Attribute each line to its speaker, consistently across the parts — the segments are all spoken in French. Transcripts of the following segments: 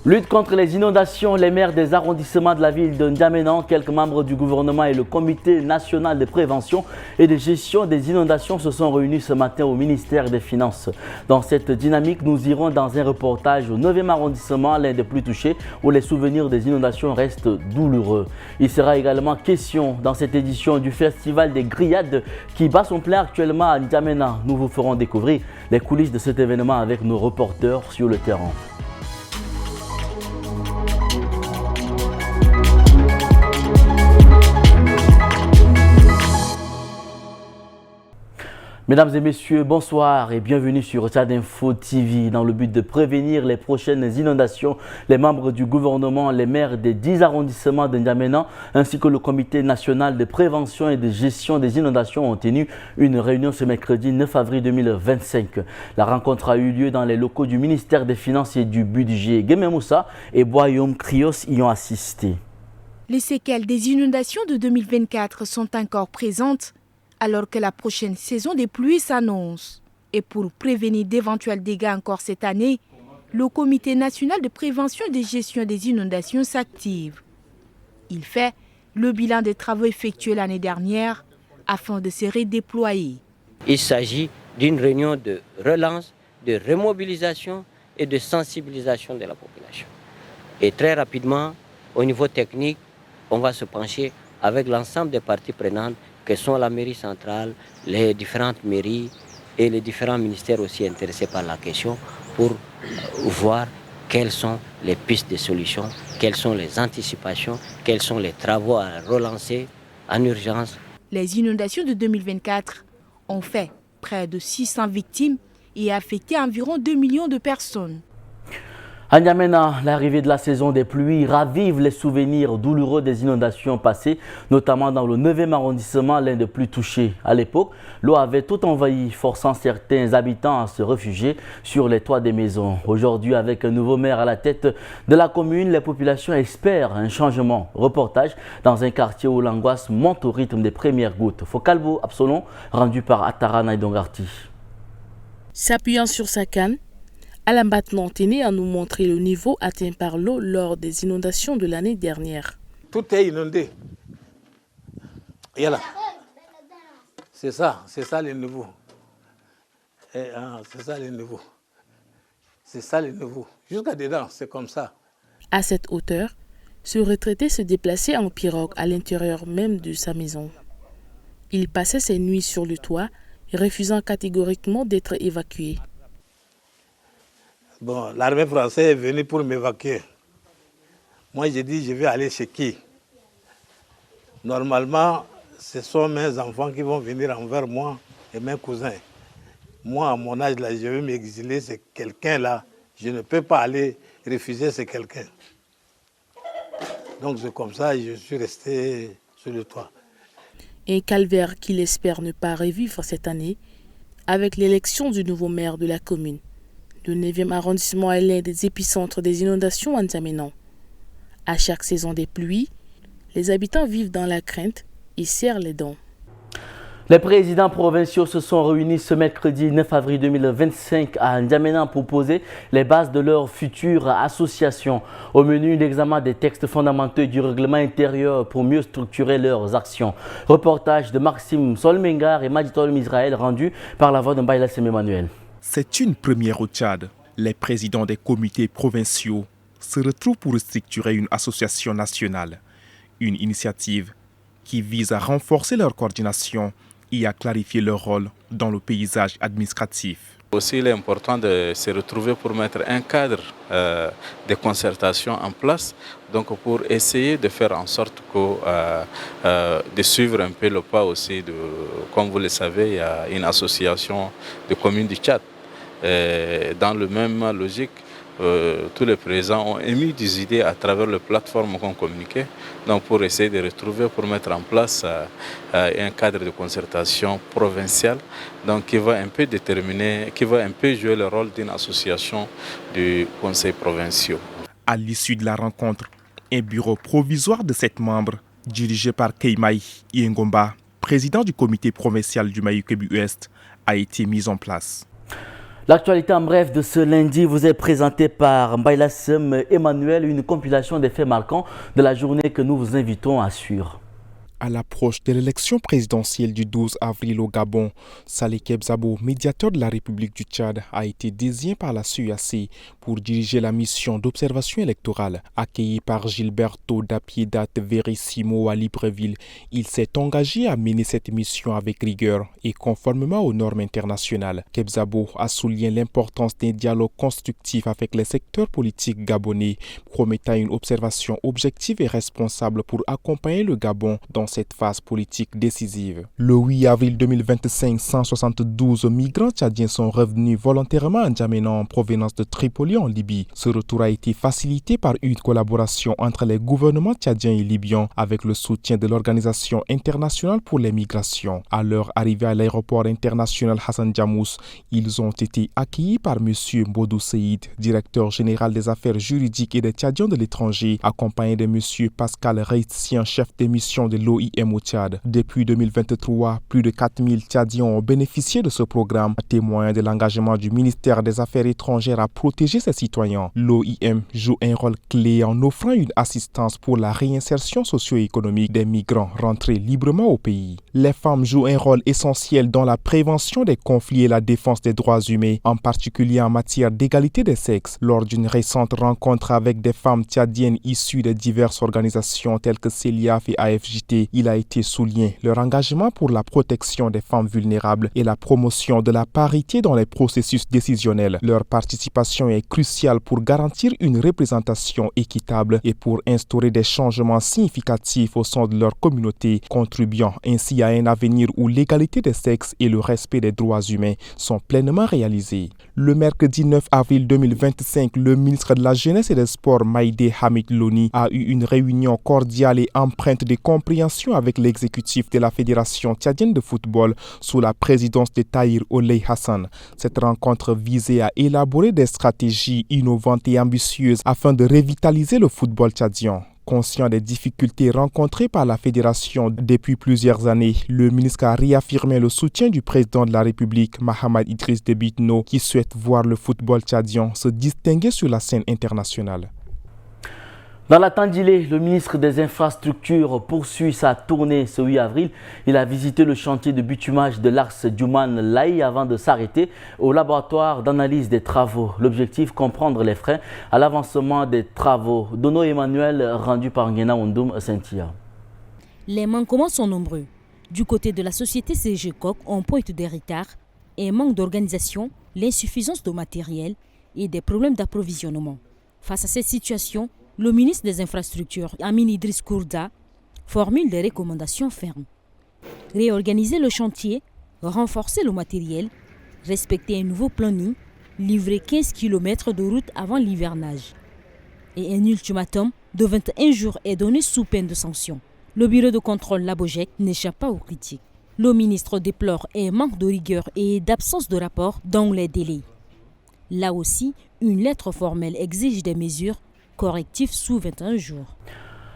Speaker 1: Lutte contre les inondations, les maires des arrondissements de la ville de N'Djamena, quelques membres du gouvernement et le comité national de prévention et de gestion des inondations se sont réunis ce matin au ministère des Finances. Dans cette dynamique, nous irons dans un reportage au 9e arrondissement, l'un des plus touchés, où les souvenirs des inondations restent douloureux. Il sera également question dans cette édition du Festival des Grillades qui bat son plein actuellement à N'Djamena. Nous vous ferons découvrir les coulisses de cet événement avec nos reporters sur le terrain. Mesdames et messieurs, bonsoir et bienvenue sur Tchad Info TV. Dans le but de prévenir les prochaines inondations, les membres du gouvernement, les maires des 10 arrondissements de N'Djamena ainsi que le comité national de prévention et de gestion des inondations ont tenu une réunion ce mercredi 9 avril 2025. La rencontre a eu lieu dans les locaux du ministère des Finances et du Budget. Guémé Moussa et Boyoum Krios y ont assisté.
Speaker 2: Les séquelles des inondations de 2024 sont encore présentes, alors que la prochaine saison des pluies s'annonce. Et pour prévenir d'éventuels dégâts encore cette année, le Comité national de prévention et de gestion des inondations s'active. Il fait le bilan des travaux effectués l'année dernière afin de se redéployer.
Speaker 3: Il s'agit d'une réunion de relance, de remobilisation et de sensibilisation de la population. Et très rapidement, au niveau technique, on va se pencher avec l'ensemble des parties prenantes que sont la mairie centrale, les différentes mairies et les différents ministères aussi intéressés par la question pour voir quelles sont les pistes de solutions, quelles sont les anticipations, quels sont les travaux à relancer en urgence.
Speaker 2: Les inondations de 2024 ont fait près de 600 victimes et affecté environ 2 millions de personnes.
Speaker 1: À N'Djamena, l'arrivée de la saison des pluies ravive les souvenirs douloureux des inondations passées, notamment dans le 9e arrondissement, l'un des plus touchés. À l'époque, l'eau avait tout envahi, forçant certains habitants à se réfugier sur les toits des maisons. Aujourd'hui, avec un nouveau maire à la tête de la commune, les populations espèrent un changement. Reportage dans un quartier où l'angoisse monte au rythme des premières gouttes. Fokalbo Absolon, rendu par Atara Naidongarti.
Speaker 4: S'appuyant sur sa canne, Alain Batman tenait à nous montrer le niveau atteint par l'eau lors des inondations de l'année dernière.
Speaker 5: Tout est inondé. Et là, c'est ça le niveau. C'est ça le niveau. C'est ça le niveau. Jusqu'à dedans, c'est comme ça.
Speaker 4: À cette hauteur, ce retraité se déplaçait en pirogue à l'intérieur même de sa maison. Il passait ses nuits sur le toit, refusant catégoriquement d'être évacué.
Speaker 5: Bon, l'armée française est venue pour m'évacuer. Moi, j'ai dit, je vais aller chez qui? Normalement, ce sont mes enfants qui vont venir envers moi et mes cousins. Moi, à mon âge, là, je vais m'exiler, c'est quelqu'un-là. Je ne peux pas aller refuser ce quelqu'un. Donc, c'est comme ça que je suis resté sur le toit.
Speaker 4: Un calvaire qu'il espère ne pas revivre cette année avec l'élection du nouveau maire de la commune. Le 9e arrondissement est l'un des épicentres des inondations à N'Djamena. À chaque saison des pluies, les habitants vivent dans la crainte et serrent les dents.
Speaker 1: Les présidents provinciaux se sont réunis ce mercredi 9 avril 2025 à N'Djamena pour poser les bases de leur future association. Au menu, l'examen des textes fondamentaux et du règlement intérieur pour mieux structurer leurs actions. Reportage de Maxime Solmengar et Maditol Israël rendu par la voix de Mbaïla Emmanuel.
Speaker 6: C'est une première au Tchad. Les présidents des comités provinciaux se retrouvent pour structurer une association nationale. Une initiative qui vise à renforcer leur coordination et à clarifier leur rôle dans le paysage administratif.
Speaker 7: Aussi, il est important de se retrouver pour mettre un cadre de concertation en place, donc pour essayer de faire en sorte de suivre un peu le pas aussi comme vous le savez, il y a une association de communes du Tchad. Dans la même logique, tous les présidents ont émis des idées à travers les plateformes qu'on communiquait, donc pour essayer de retrouver, pour mettre en place un cadre de concertation provincial, donc qui va un peu déterminer, qui va un peu jouer le rôle d'une association du conseil provincial.
Speaker 6: À l'issue de la rencontre, un bureau provisoire de 7 membres, dirigé par Keimaï Yengomba, président du comité provincial du Maïukebu Ouest, a été mis en place.
Speaker 1: L'actualité en bref de ce lundi vous est présentée par Mbaylassem Emmanuel, une compilation des faits marquants de la journée que nous vous invitons à suivre.
Speaker 6: À l'approche de l'élection présidentielle du 12 avril au Gabon, Saleh Kebzabo, médiateur de la République du Tchad, a été désigné par la CEAC pour diriger la mission d'observation électorale. Accueilli par Gilberto da Piedad Verissimo à Libreville, il s'est engagé à mener cette mission avec rigueur et conformément aux normes internationales. Kebzabo a souligné l'importance d'un dialogue constructif avec les secteurs politiques gabonais, promettant une observation objective et responsable pour accompagner le Gabon dans cette phase politique décisive. Le 8 avril 2025, 172 migrants tchadiens sont revenus volontairement à N'Djamena en provenance de Tripoli en Libye. Ce retour a été facilité par une collaboration entre les gouvernements tchadiens et libyens avec le soutien de l'Organisation internationale pour les migrations. À leur arrivée à l'aéroport international Hassan Djamous, ils ont été accueillis par M. Mbodou Seïd, directeur général des affaires juridiques et des Tchadiens de l'étranger, accompagné de M. Pascal Reitzien, chef de mission de l'OIM au Tchad. Depuis 2023, plus de 4000 Tchadiens ont bénéficié de ce programme, témoin de l'engagement du ministère des Affaires étrangères à protéger ses citoyens. L'OIM joue un rôle clé en offrant une assistance pour la réinsertion socio-économique des migrants rentrés librement au pays. Les femmes jouent un rôle essentiel dans la prévention des conflits et la défense des droits humains, en particulier en matière d'égalité des sexes. Lors d'une récente rencontre avec des femmes tchadiennes issues de diverses organisations telles que CELIAF et AFJT, il a été souligné leur engagement pour la protection des femmes vulnérables et la promotion de la parité dans les processus décisionnels. Leur participation est cruciale pour garantir une représentation équitable et pour instaurer des changements significatifs au sein de leur communauté, contribuant ainsi à un avenir où l'égalité des sexes et le respect des droits humains sont pleinement réalisés. Le mercredi 9 avril 2025, le ministre de la Jeunesse et des Sports, Maïdé Hamid Loni, a eu une réunion cordiale et empreinte de compréhension avec l'exécutif de la Fédération tchadienne de football sous la présidence de Tahir Oley Hassan. Cette rencontre visait à élaborer des stratégies innovantes et ambitieuses afin de revitaliser le football tchadien. Conscient des difficultés rencontrées par la fédération depuis plusieurs années, le ministre a réaffirmé le soutien du président de la République, Mahamad Idriss Déby Itno, qui souhaite voir le football tchadien se distinguer sur la scène internationale.
Speaker 1: Dans la Tandilé, le ministre des Infrastructures poursuit sa tournée ce 8 avril. Il a visité le chantier de bitumage de l'Ars Djouman Laï avant de s'arrêter au laboratoire d'analyse des travaux. L'objectif, comprendre les freins à l'avancement des travaux. Dono Emmanuel, rendu par Ngena Ondoum Sentia.
Speaker 8: Les manquements sont nombreux. Du côté de la société CGCOC, on pointe des retards, un manque d'organisation, l'insuffisance de matériel et des problèmes d'approvisionnement. Face à cette situation, le ministre des Infrastructures, Amin Idriss Kourda, formule des recommandations fermes. Réorganiser le chantier, renforcer le matériel, respecter un nouveau planning, livrer 15 km de route avant l'hivernage. Et un ultimatum de 21 jours est donné sous peine de sanction. Le bureau de contrôle Labojec n'échappe pas aux critiques. Le ministre déplore un manque de rigueur et d'absence de rapport dans les délais. Là aussi, une lettre formelle exige des mesures correctif sous 21 jours.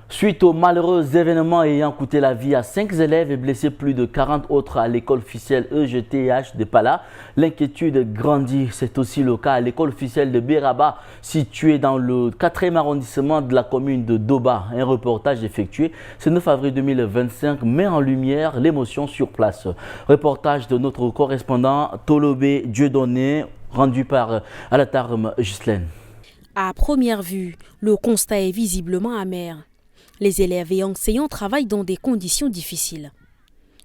Speaker 1: Suite aux malheureux événements ayant coûté la vie à 5 élèves et blessé plus de 40 autres à l'école officielle EGTH de Pala, l'inquiétude grandit. C'est aussi le cas à l'école officielle de Béraba, située dans le 4e arrondissement de la commune de Doba. Un reportage effectué ce 9 avril 2025 met en lumière l'émotion sur place. Reportage de notre correspondant Tolobé Dieudonné, rendu par Alatarm Ghislaine.
Speaker 9: À première vue, le constat est visiblement amer. Les élèves et enseignants travaillent dans des conditions difficiles.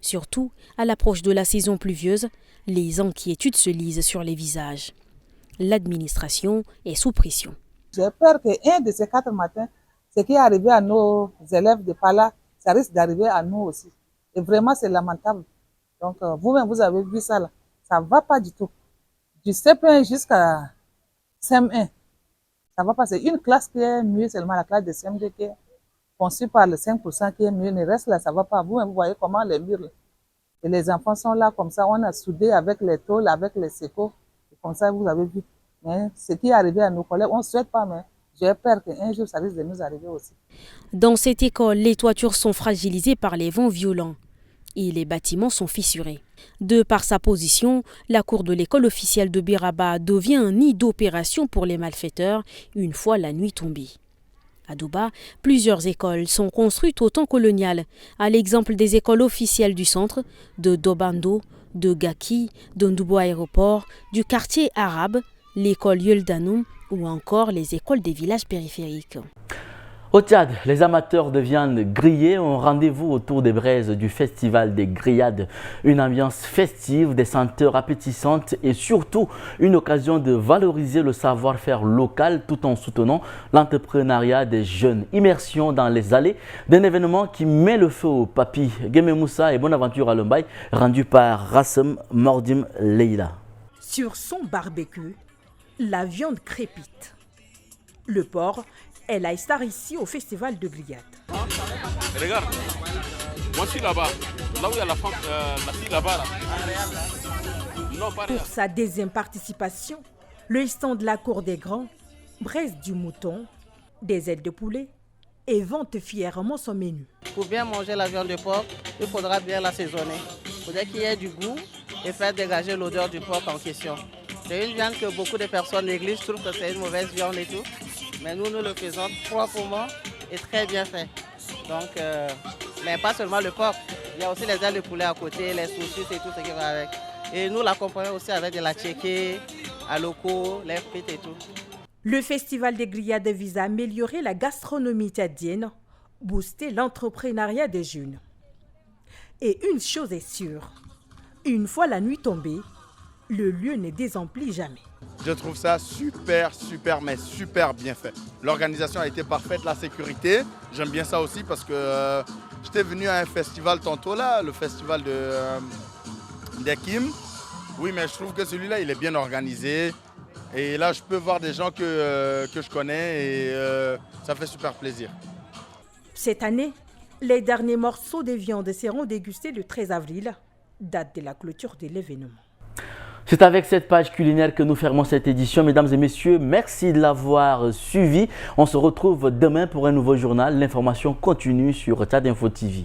Speaker 9: Surtout, à l'approche de la saison pluvieuse, les inquiétudes se lisent sur les visages. L'administration est sous pression.
Speaker 10: J'ai peur qu'un de ces 4 matins, ce qui est arrivé à nos élèves de Pala, ça risque d'arriver à nous aussi. Et vraiment, c'est lamentable. Donc, vous-même, vous avez vu ça là. Ça ne va pas du tout. Du CP1 jusqu'à CM1. Ça va passer. Une classe qui est mieux, seulement la classe de CM2 qui est conçue par le 5% qui est mieux. Le reste, là, ça va pas. Vous voyez comment les murs, là. Et les enfants sont là comme ça. On a soudé avec les tôles, avec les sécos. Comme ça, vous avez vu. Mais ce qui est arrivé à nos collègues, on ne souhaite pas, mais j'ai peur qu'un jour, ça risque de nous arriver aussi.
Speaker 9: Dans cette école, les toitures sont fragilisées par les vents violents. et les bâtiments sont fissurés. De par sa position, la cour de l'école officielle de Biraba devient un nid d'opération pour les malfaiteurs une fois la nuit tombée. À Douba, plusieurs écoles sont construites au temps colonial, à l'exemple des écoles officielles du centre, de Dobando, de Gaki, de Ndoubo Aéroport, du quartier arabe, l'école Yuldanoum ou encore les écoles des villages périphériques.
Speaker 1: Au Tchad, les amateurs de viande grillée ont rendez-vous autour des braises du festival des grillades. Une ambiance festive, des senteurs appétissantes et surtout une occasion de valoriser le savoir-faire local tout en soutenant l'entrepreneuriat des jeunes. Immersion dans les allées d'un événement qui met le feu au papy. Guémé Moussa et Bonaventure Alombaye, rendu par Rassem Mordim Leila.
Speaker 11: Sur son barbecue, la viande crépite. Le porc est la star ici au festival de grillade.
Speaker 12: Regarde, moi je suis là-bas, là où il y a la femme, la fille là-bas. Non, pas rien.
Speaker 11: Pour sa deuxième participation, le stand de la cour des grands, braise du mouton, des ailes de poulet et vante fièrement son menu.
Speaker 13: Pour bien manger la viande de porc, il faudra bien l'assaisonner. Il faudrait qu'il y ait du goût et faire dégager l'odeur du porc en question. C'est une viande que beaucoup de personnes négligent, trouvent que c'est une mauvaise viande et tout. Mais nous le faisons proprement et très bien fait. Donc, mais pas seulement le porc, il y a aussi les ailes de poulet à côté, les saucisses et tout ce qui va avec. Et nous l'accompagnons aussi avec de la tchéké, à loco, les frites et tout.
Speaker 11: Le festival des grillades vise à améliorer la gastronomie tchadienne, booster l'entrepreneuriat des jeunes. Et une chose est sûre, une fois la nuit tombée, le lieu n'est désempli jamais.
Speaker 14: Je trouve ça super bien fait. L'organisation a été parfaite, la sécurité, j'aime bien ça aussi parce que j'étais venu à un festival tantôt là, le festival d'Ekim. Oui, mais je trouve que celui-là, il est bien organisé. Et là, je peux voir des gens que je connais et ça fait super plaisir.
Speaker 11: Cette année, les derniers morceaux de viande seront dégustés le 13 avril, date de la clôture de l'événement.
Speaker 1: C'est avec cette page culinaire que nous fermons cette édition. Mesdames et messieurs, merci de l'avoir suivi. On se retrouve demain pour un nouveau journal. L'information continue sur Tchad Info TV.